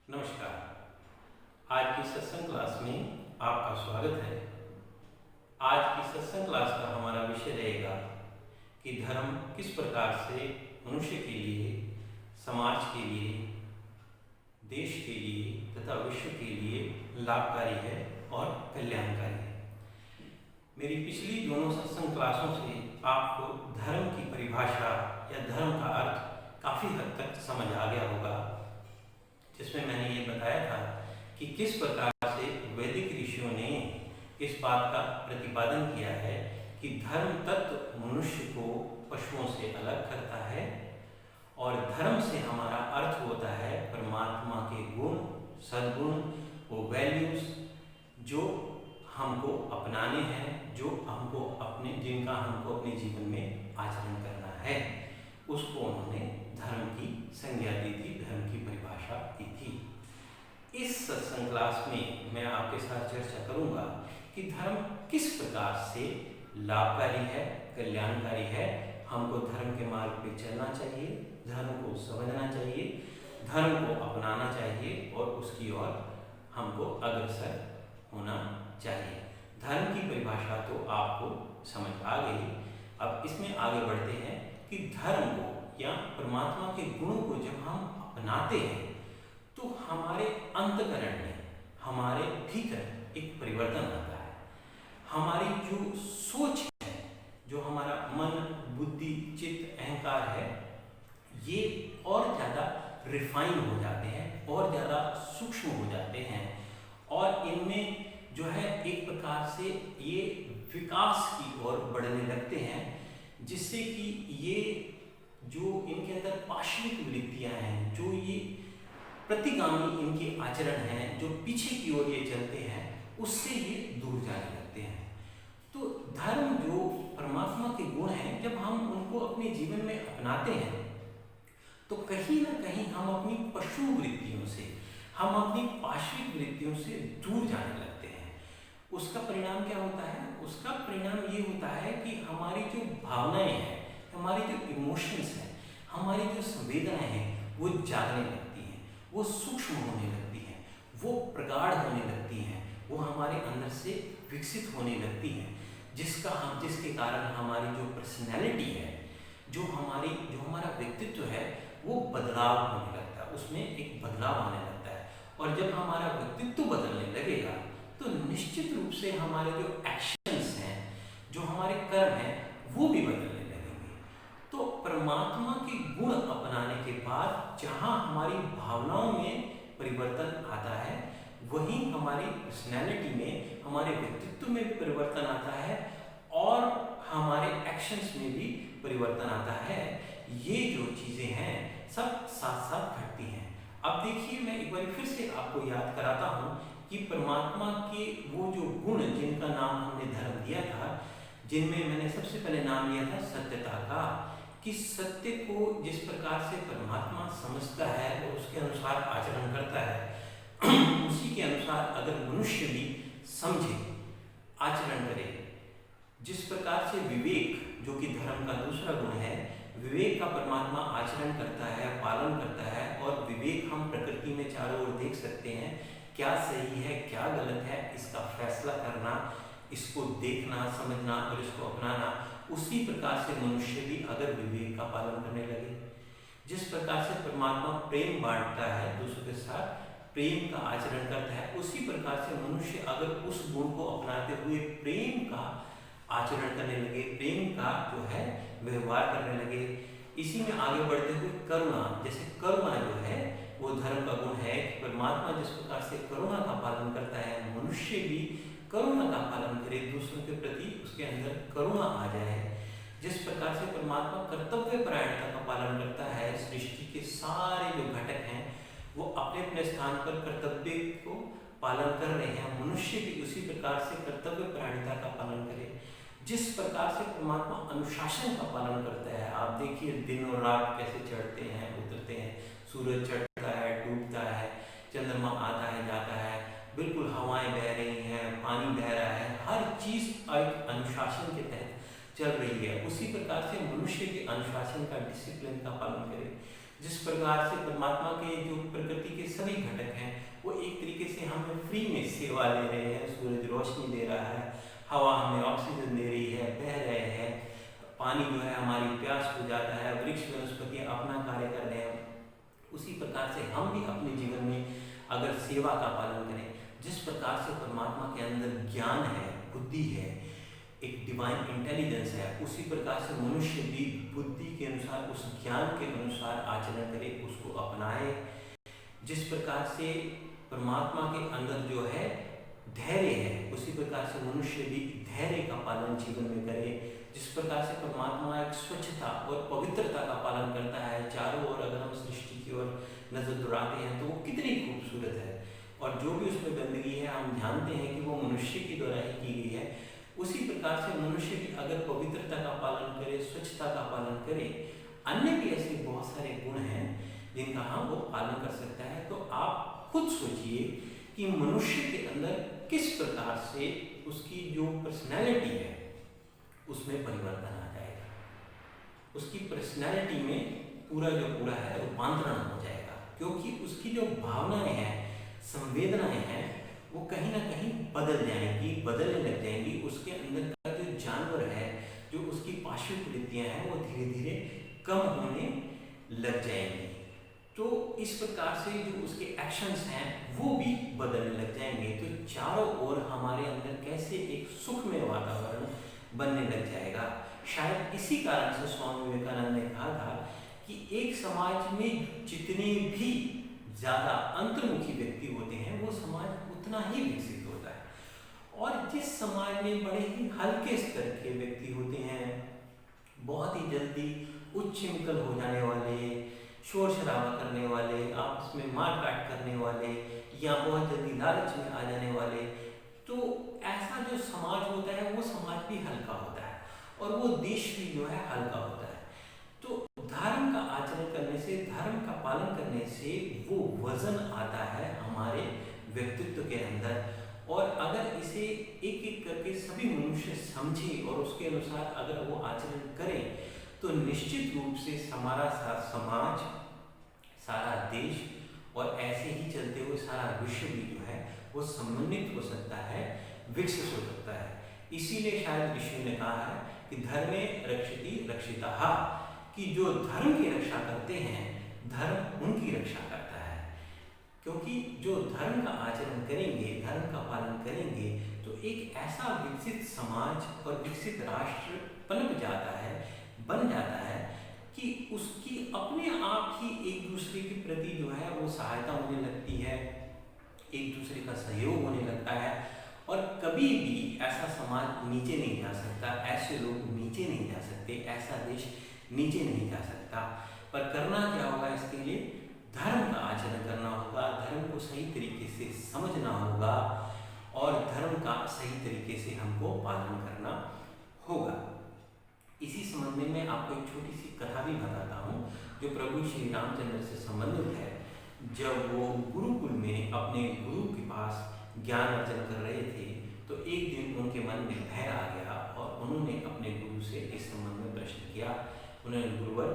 नमस्कार। आज की सत्संग क्लास में आपका स्वागत है। आज की सत्संग क्लास का हमारा विषय रहेगा कि धर्म किस प्रकार से मनुष्य के लिए, समाज के लिए, देश के लिए तथा विश्व के लिए लाभकारी है और कल्याणकारी है। मेरी पिछली दोनों सत्संग क्लासों से आपको धर्म की परिभाषा या धर्म का अर्थ काफ़ी हद तक समझ आ गया होगा, जिसमें मैंने ये बताया था कि किस प्रकार से वैदिक ऋषियों ने इस बात का प्रतिपादन किया है कि धर्म तत्व मनुष्य को पशुओं से अलग करता है और धर्म से हमारा अर्थ होता है परमात्मा के गुण, सद्गुण, वो वैल्यूज जो हमको अपनाने हैं, जिनका हमको अपने जीवन में आचरण करना है, उसको उन्होंने धर्म की संज्ञा दी थी, धर्म की परिभाषा दी थी। इस सत्संग क्लास में मैं आपके साथ चर्चा करूंगा कि धर्म किस प्रकार से लाभकारी है, कल्याणकारी है, हमको धर्म के मार्ग पे चलना चाहिए, धर्म को समझना चाहिए, धर्म को अपनाना चाहिए और उसकी ओर हमको अग्रसर होना चाहिए। धर्म की परिभाषा तो आपको समझ आ गई। अब इसमें आगे बढ़ते हैं कि धर्म को या परमात्मा के गुणों को जब हम अपनाते हैं तो हमारे अंतःकरण में, हमारे भीतर एक परिवर्तन आता है। हमारी जो सोच है, जो हमारा मन, बुद्धि, चित्त, अहंकार है, ये और ज़्यादा रिफाइन हो जाते हैं और ज़्यादा सूक्ष्म हो जाते हैं और इनमें जो है एक प्रकार से ये विकास की ओर बढ़ने लगते हैं, जिससे कि ये जो इनके अंदर पाशविक वृत्तियाँ हैं, जो ये प्रतिगामी इनके आचरण हैं, जो पीछे की ओर ये चलते हैं, उससे ये दूर जाने लगते हैं। तो धर्म जो परमात्मा के गुण हैं, जब हम उनको अपने जीवन में अपनाते हैं तो कहीं ना कहीं हम अपनी पशु वृत्तियों से, हम अपनी पाशविक वृत्तियों से दूर जाने लगते हैं। उसका परिणाम क्या होता है? उसका परिणाम ये होता है कि हमारी जो भावनाएं हैं, हमारी जो इमोशंस हैं, हमारी जो संवेदनाएं हैं, वो जागने लगती हैं, वो सूक्ष्म होने लगती हैं, वो प्रगाढ़ होने लगती हैं, वो हमारे अंदर से विकसित होने लगती हैं, जिसके कारण हमारी जो पर्सनैलिटी है, जो हमारा व्यक्तित्व है, वो बदलाव होने लगता है, उसमें एक बदलाव आने लगता है। और जब हमारा व्यक्तित्व बदलने लगेगा तो निश्चित रूप से हमारे जो एक्शंस हैं, जो हमारे कर्म हैं, वो भी बदलने लगेंगे। तो परमात्मा के गुण अपनाने के बाद जहाँ हमारी भावनाओं में परिवर्तन आता है, वहीं हमारी पर्सनैलिटी में, हमारे व्यक्तित्व में भी परिवर्तन आता है और हमारे एक्शंस में भी परिवर्तन आता है। ये जो चीज़ें हैं सब साथ साथ घटती हैं। अब देखिए, मैं एक बार फिर से आपको याद कराता हूँ कि परमात्मा के वो जो गुण, जिनका नाम हमने धर्म दिया था, जिनमें मैंने सबसे पहले नाम लिया था सत्यता का, कि सत्य को जिस प्रकार से परमात्मा समझता है और उसके अनुसार आचरण करता है, उसी के अनुसार अगर मनुष्य भी समझे, आचरण करे, जिस प्रकार से विवेक, जो कि धर्म का दूसरा गुण है, विवेक का परमात्मा आचरण करता है, पालन करता है, और विवेक हम प्रकृति में चारों ओर देख सकते हैं, क्या सही है, क्या गलत है, इसका फैसला करना, इसको देखना, समझना और इसको अपनाना। उसी प्रकार से मनुष्य भी अगर विवेक का पालन करने लगे, जिस प्रकार से परमात्मा प्रेम बांटता है दूसरों के साथ, प्रेम का आचरण करता है, उसी प्रकार से मनुष्य अगर उस गुण को अपनाते हुए प्रेम का आचरण करने लगे, प्रेम का जो है व्यवहार करने लगे, इसी में आगे बढ़ते हुए करुणा, जैसे करुणा जो है वो धर्म का गुण है कि परमात्मा जिस प्रकार से करुणा का पालन करता है, मनुष्य भी करुणा का पालन करे, दूसरों के प्रति उसके अंदर करुणा आ जाए। जिस प्रकार से परमात्मा कर्तव्य परायणता का पालन करता है, सृष्टि के सारे जो घटक हैं वो अपने अपने स्थान पर कर्तव्य को पालन कर रहे हैं, मनुष्य भी उसी प्रकार से कर्तव्य परायणता का पालन करे। जिस प्रकार से परमात्मा अनुशासन का पालन करता है, आप देखिए दिन और रात कैसे चढ़ते हैं, उतरते हैं, सूरज चढ़ता है, डूबता है, चंद्रमा आता है, जाता है, बिल्कुल हवाएं बह रही हैं, पानी बह रहा है, हर चीज़ एक अनुशासन के तहत चल रही है। उसी प्रकार से मनुष्य के अनुशासन का, डिसिप्लिन का पालन करे। जिस प्रकार से परमात्मा के जो प्रकृति के सभी घटक हैं ये हमें फ्री में सेवा ले रहे हैं, सूरज रोशनी दे रहा है, हवा हमें ऑक्सीजन दे रही है, बह रहे हैं, पानी जो है हमारी प्यास बुझाता है, वृक्ष वनस्पति अपना कार्य कर रहे हैं, उसी प्रकार से हम भी अपने जीवन में अगर सेवा का पालन करें, जिस प्रकार से परमात्मा के अंदर ज्ञान है, बुद्धि है, एक डिवाइन इंटेलिजेंस है, उसी प्रकार से मनुष्य भी बुद्धि के अनुसार, उस ज्ञान के अनुसार आचरण करे, उसको अपनाए। जिस प्रकार से परमात्मा के अंदर जो है धैर्य है, उसी प्रकार से मनुष्य भी धैर्य का पालन जीवन में करे। जिस प्रकार से परमात्मा एक स्वच्छता और पवित्रता का पालन करता है, चारों ओर अगर हम सृष्टि की ओर नजर दौड़ाते हैं तो वो कितनी खूबसूरत है, और जो भी उसमें गंदगी है हम जानते हैं कि वो मनुष्य के द्वारा ही की गई है। उसी प्रकार से मनुष्य भी अगर पवित्रता का पालन करे, स्वच्छता का पालन करे, अन्य भी ऐसे बहुत सारे गुण हैं जिनका हम वो पालन कर सकता है। तो आप खुद सोचिए कि मनुष्य के अंदर किस प्रकार से उसकी जो पर्सनैलिटी है उसमें परिवर्तन आ जाएगा, उसकी पर्सनैलिटी में पूरा जो पूरा है रूपांतरण हो जाएगा, क्योंकि उसकी जो भावनाएं हैं, संवेदनाएं हैं, वो कहीं ना कहीं बदल जाएंगी, बदलने लग जाएंगी। उसके अंदर का जो जानवर है, जो उसकी पाशविक वृत्तियां हैं, वो धीरे धीरे कम होने लग जाएंगी। तो इस प्रकार से जो उसके एक्शंस हैं वो भी बदलने लग जाएंगे। तो चारों ओर हमारे अंदर कैसे एक सुखमय वातावरण बनने लग जाएगा। शायद इसी कारण से स्वामी विवेकानंद ने कहा था कि एक समाज में जितने भी ज़्यादा अंतर्मुखी व्यक्ति होते हैं वो समाज उतना ही विकसित होता है, और जिस समाज में बड़े ही हल्के स्तर के व्यक्ति होते हैं, बहुत ही जल्दी उच्च विकल हो जाने वाले, शोर शराबा करने वाले, आपस में मार काट करने वाले, या बहुत जल्दी लालच में आ जाने वाले, तो ऐसा जो समाज होता है वो समाज भी हल्का होता है और वो देश भी जो है हल्का होता है। तो धर्म का आचरण करने से, धर्म का पालन करने से वो वजन आता है हमारे व्यक्तित्व के अंदर, और अगर इसे एक एक करके सभी मनुष्य समझे और उसके अनुसार अगर वो आचरण करें तो निश्चित रूप से हमारा समाज, सारा देश और ऐसे ही चलते हुए सारा विश्व भी जो है वो समन्वित हो सकता है, विकसित हो सकता है। इसीलिए शायद विष्णु ने कहा है कि धर्मे रक्षति रक्षिताः, कि जो धर्म की रक्षा करते हैं धर्म उनकी रक्षा करता है। क्योंकि जो धर्म का आचरण करेंगे, धर्म का पालन करेंगे, तो एक ऐसा विकसित समाज और विकसित राष्ट्र पनप जाता है, बन जाता है कि उसकी अपने आप ही एक दूसरे के प्रति जो है वो सहायता होने लगती है, एक दूसरे का सहयोग होने लगता है, और कभी भी ऐसा समाज नीचे नहीं जा सकता, ऐसे लोग नीचे नहीं जा सकते, ऐसा देश नीचे नहीं जा सकता। पर करना क्या होगा, इसके लिए धर्म का आचरण करना होगा, धर्म को सही तरीके से समझना होगा और धर्म का सही तरीके से हमको पालन करना होगा। इसी संबंध में मैं आपको एक छोटी सी कथा भी बताता हूँ जो प्रभु श्री रामचंद्र से संबंधित है। जब वो गुरुकुल में अपने गुरु के पास ज्ञान अर्जन कर रहे थे तो एक दिन उनके मन में भय आ गया और उन्होंने अपने गुरु से इस संबंध में प्रश्न किया। उन्होंने गुरुवर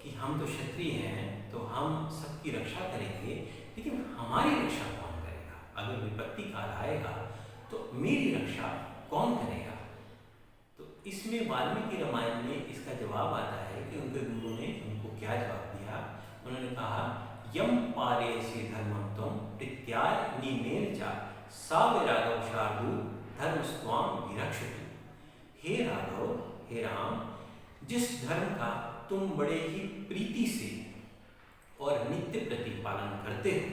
कि हम तो क्षत्रिय हैं, तो हम सबकी रक्षा करेंगे, लेकिन हमारी रक्षा कौन करेगा? अगर विपत्ति काल आएगा तो मेरी रक्षा कौन करेगा? तो इसमें वाल्मीकि रामायण में इसका जवाब आता है कि उनके गुरु ने उनको क्या जवाब दिया। उन्होंने कहा यम पारेसि धर्मं त्वं प्रीत्याय निमेन च सा वे राघव शार्दूल धर्मस्त्वां विरक्षति। हे राघव, हे राम, जिस धर्म का तुम बड़े ही प्रीति से और नित्य प्रतिपालन करते हो,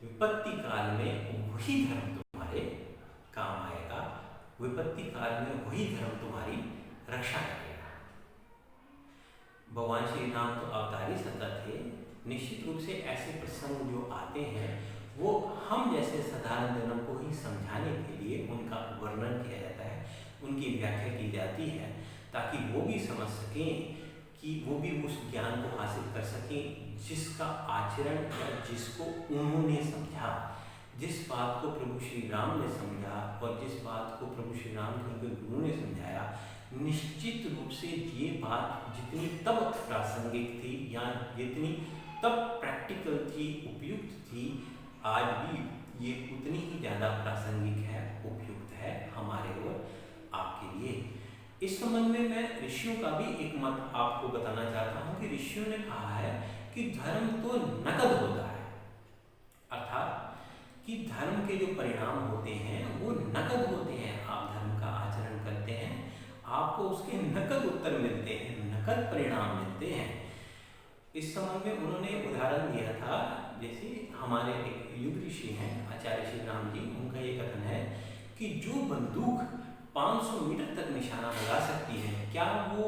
विपत्ति काल में वही धर्म तुम्हारे काम आएगा, विपत्ति काल में वही धर्म तुम्हारी रक्षा करेगा। भगवान श्री राम तो अवतारी सत्ता थे। निश्चित रूप से ऐसे प्रसंग जो आते हैं वो हम जैसे साधारण जनों को ही समझाने के लिए उनका वर्णन किया जाता है, उनकी व्याख्या की जाती है, ताकि वो भी समझ सकें कि वो भी उस ज्ञान को हासिल कर सकें जिसका आचरण या जिसको उन्होंने समझा, जिस बात को प्रभु श्री राम ने समझा और जिस बात को प्रभु श्री राम के उनके गुरु ने समझाया। निश्चित रूप से ये बात जितनी तब प्रासंगिक थी या जितनी तब प्रैक्टिकल थी, उपयुक्त थी, आज भी ये उतनी ही ज़्यादा प्रासंगिक है, उपयुक्त है हमारे और आपके लिए। इस संबंध में मैं ऋषियों का भी एक मत आपको बताना चाहता हूँ कि ऋषियों ने कहा है कि धर्म तो नकद होता है, अर्थात कि धर्म के जो परिणाम होते हैं वो नकद होते हैं। आप धर्म का आचरण करते हैं, आपको उसके नकद उत्तर मिलते हैं, नकद परिणाम मिलते हैं। इस संबंध में उन्होंने उदाहरण दिया था, जैसे हमारे एक युग ऋषि हैं आचार्य श्री राम जी, उनका ये कथन है कि जो बंदूक 500 मीटर तक निशाना लगा सकती है, क्या वो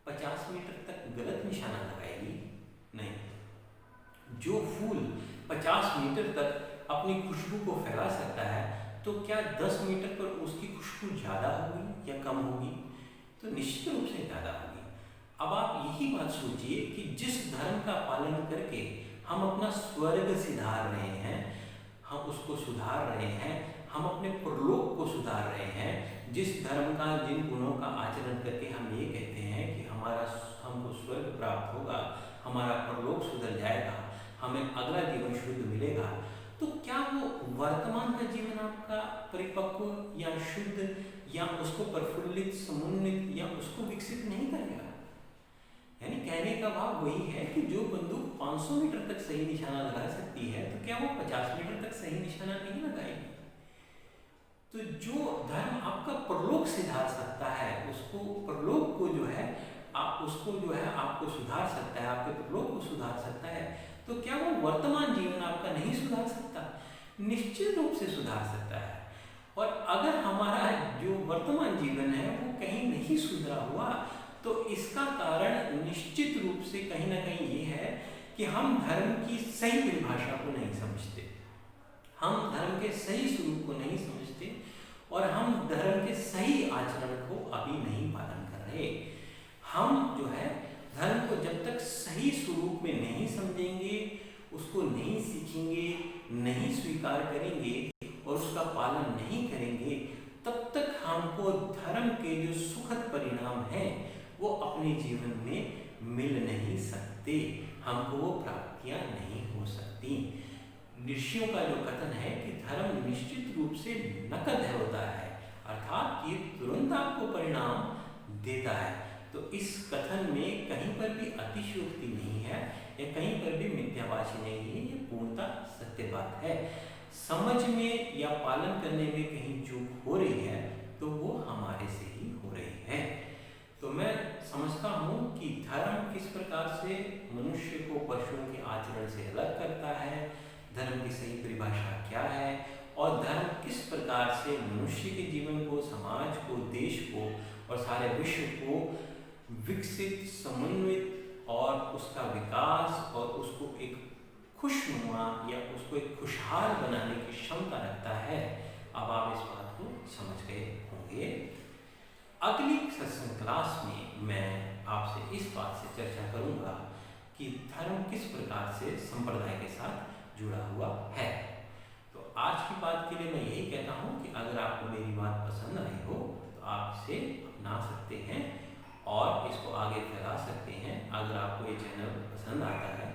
50 मीटर तक गलत निशाना लगाएगी? नहीं। जो फूल 50 मीटर तक अपनी खुशबू को फैला सकता है, तो क्या 10 मीटर पर उसकी खुशबू ज़्यादा होगी या कम होगी? तो निश्चित रूप से ज़्यादा होगी। अब आप यही बात सोचिए कि जिस धर्म का पालन करके हम अपना स्वर्ग सिधार रहे हैं, हम उसको सुधार रहे हैं, हम अपने परलोक को सुधार रहे हैं, जिस धर्म का, जिन गुणों का आचरण करके हम ये कहते हैं कि हमको स्वर्ग प्राप्त होगा, हमारा परलोक सुधर जाएगा, हमें अगला जीवन शुद्ध मिलेगा, तो क्या वो वर्तमान का जीवन आपका परिपक्व या शुद्ध या उसको प्रफुल्लित, समुन्नित या उसको विकसित नहीं करेगा? यानी कहने का भाव वही है कि जो बंदूक 500 मीटर तक सही निशाना लगा सकती है, तो क्या वो 50 मीटर तक सही निशाना नहीं लगाएगी? तो जो धर्म आपका परलोक सिधार सकता है, उसको परलोक को जो है आपको सुधार सकता है, आपके परलोक को सुधार सकता है, तो क्या वो वर्तमान जीवन आपका नहीं सुधार सकता? निश्चित रूप से सुधार सकता है। और अगर हमारा जो वर्तमान जीवन है वो कहीं नहीं सुधरा हुआ, तो इसका कारण निश्चित रूप से कहीं ना कहीं ये है कि हम धर्म की सही परिभाषा को नहीं समझते, हम धर्म के सही स्वरूप को नहीं समझते, और हम धर्म के सही आचरण को अभी नहीं पालन कर रहे। हम जो है धर्म को जब तक सही स्वरूप में नहीं समझेंगे, उसको नहीं सीखेंगे, नहीं स्वीकार करेंगे और उसका पालन नहीं करेंगे, तब तक हमको धर्म के जो सुखद परिणाम हैं वो अपने जीवन में मिल नहीं सकते, हमको वो प्राप्तियां नहीं हो सकती। ऋषियों का जो कथन है कि धर्म निश्चित रूप से नकद होता है, अर्थात ये तुरंत आपको परिणाम देता है। तो इस कथन में कहीं पर भी अतिशयोक्ति नहीं है या कहीं पर भी मिथ्याभाषी नहीं है, ये पूर्णतः सत्य बात है। समझ में या पालन करने में कहीं चूक हो रही है तो वो हमारे से ही हो रही है। तो मैं समझता हूँ कि धर्म किस प्रकार से मनुष्य को पशुओं के आचरण से अलग करता है, धर्म की सही परिभाषा क्या है, और धर्म किस प्रकार से मनुष्य के जीवन को, समाज को, देश को और सारे विश्व को विकसित, समन्वित और उसका विकास और उसको एक खुशनुमा या उसको एक खुशहाल बनाने की क्षमता रखता है। अब आप इस बात को समझ गए होंगे। अगली सत्संग क्लास में मैं आपसे इस बात से चर्चा करूंगा कि धर्म किस प्रकार से संप्रदाय के साथ जुड़ा हुआ है। तो आज की बात के लिए मैं यही कहता हूँ कि अगर आपको मेरी बात पसंद आई हो तो आप इसे अपना सकते हैं और इसको आगे फैला सकते हैं। अगर आपको ये चैनल पसंद आता है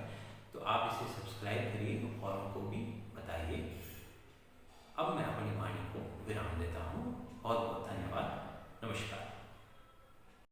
तो आप इसे सब्सक्राइब करिए और उनको भी बताइए। अब मैं अपनी वाणी को विराम देता हूँ। बहुत बहुत धन्यवाद। नमस्कार।